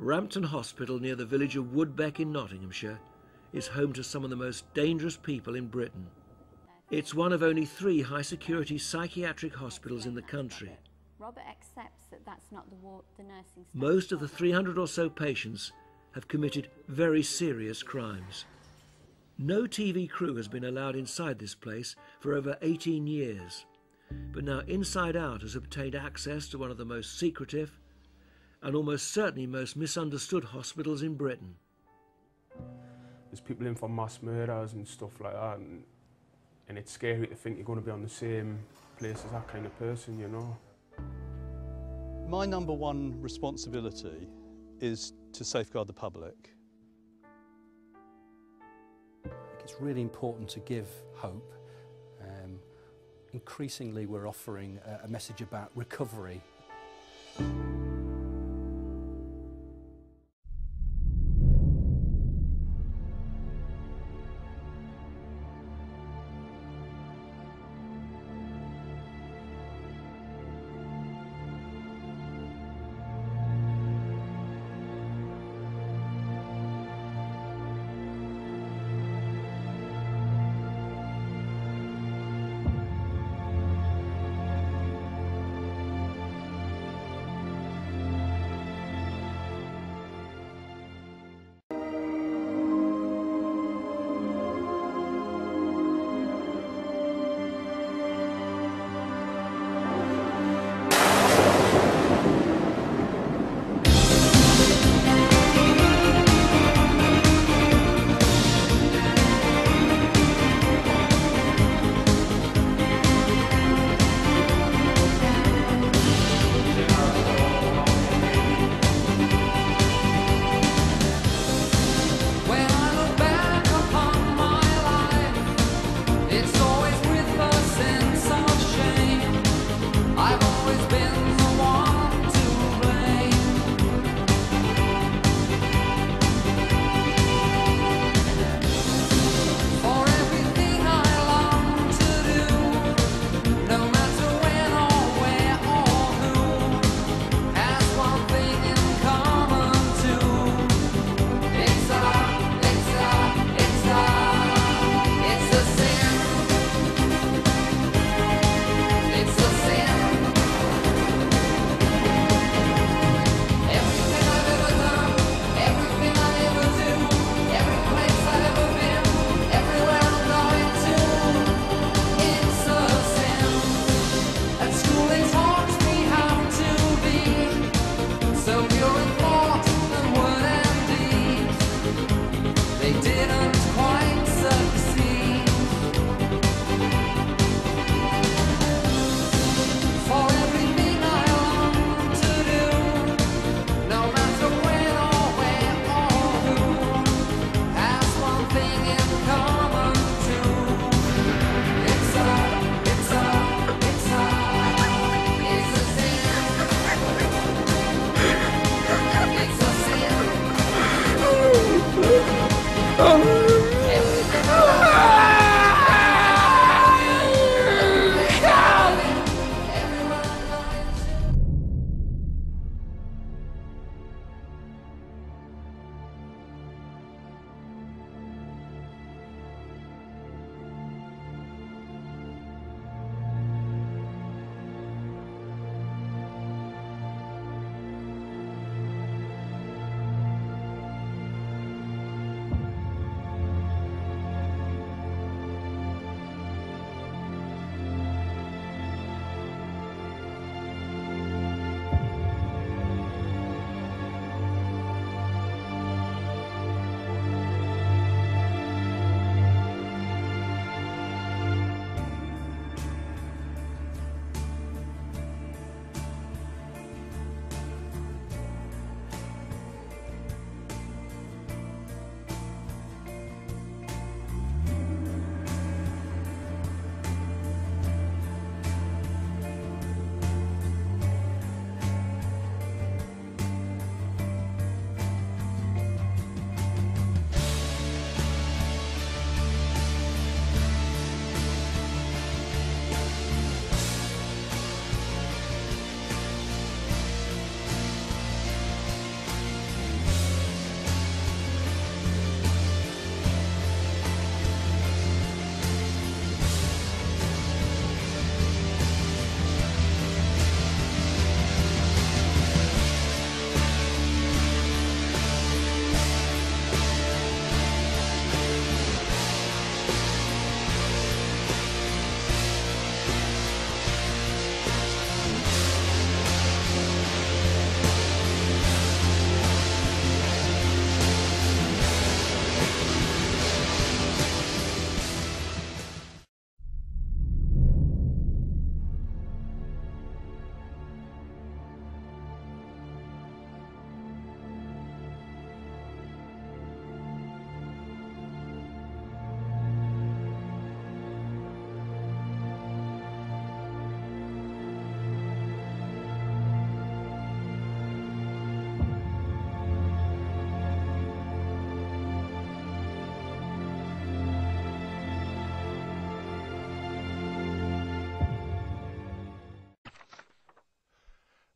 Rampton Hospital, near the village of Woodbeck in Nottinghamshire, is home to some of the most dangerous people in Britain. It's one of only 3 high-security psychiatric hospitals in the country. Robert accepts that that's not the nursing staff. Most of the 300 or so patients have committed very serious crimes. No TV crew has been allowed inside this place for over 18 years, but now Inside Out has obtained access to one of the most secretive and almost certainly most misunderstood hospitals in Britain. There's people in for mass murders and stuff like that, and it's scary to think you're going to be on the same place as that kind of person, you know. My number one responsibility is to safeguard the public. It's really important to give hope. Increasingly we're offering a message about recovery.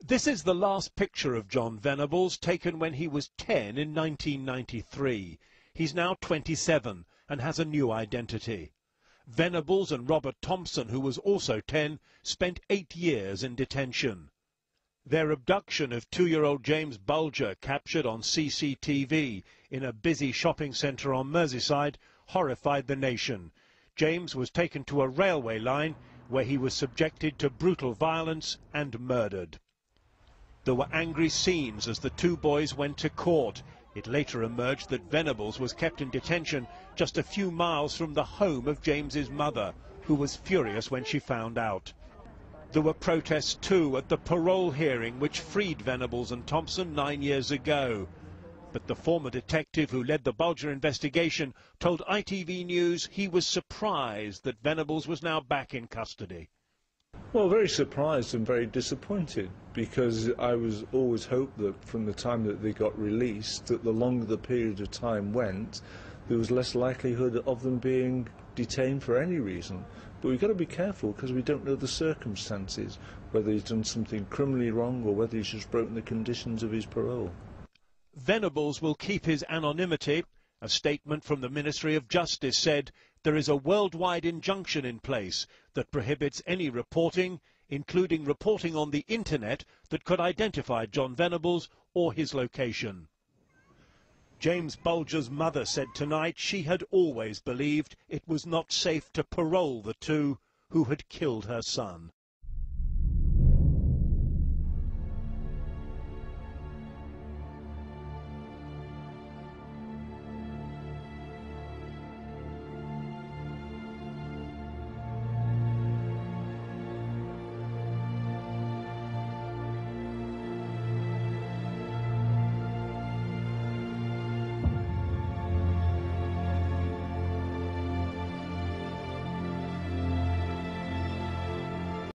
This is the last picture of John Venables, taken when he was 10 in 1993. He's now 27 and has a new identity. Venables and Robert Thompson, who was also 10, spent 8 years in detention. Their abduction of 2-year-old James Bulger, captured on CCTV in a busy shopping centre on Merseyside, horrified the nation. James was taken to a railway line where he was subjected to brutal violence and murdered. There were angry scenes as the two boys went to court. It later emerged that Venables was kept in detention just a few miles from the home of James's mother, who was furious when she found out. There were protests too at the parole hearing which freed Venables and Thompson 9 years ago. But the former detective who led the Bulger investigation told ITV News he was surprised that Venables was now back in custody. Well, very surprised and very disappointed, because I was always hoped that from the time that they got released, that the longer the period of time went, there was less likelihood of them being detained for any reason. But we've got to be careful, because we don't know the circumstances, whether he's done something criminally wrong or whether he's just broken the conditions of his parole. Venables will keep his anonymity. A statement from the Ministry of Justice said there is a worldwide injunction in place that prohibits any reporting, including reporting on the internet, that could identify John Venables or his location. James Bulger's mother said tonight she had always believed it was not safe to parole the two who had killed her son.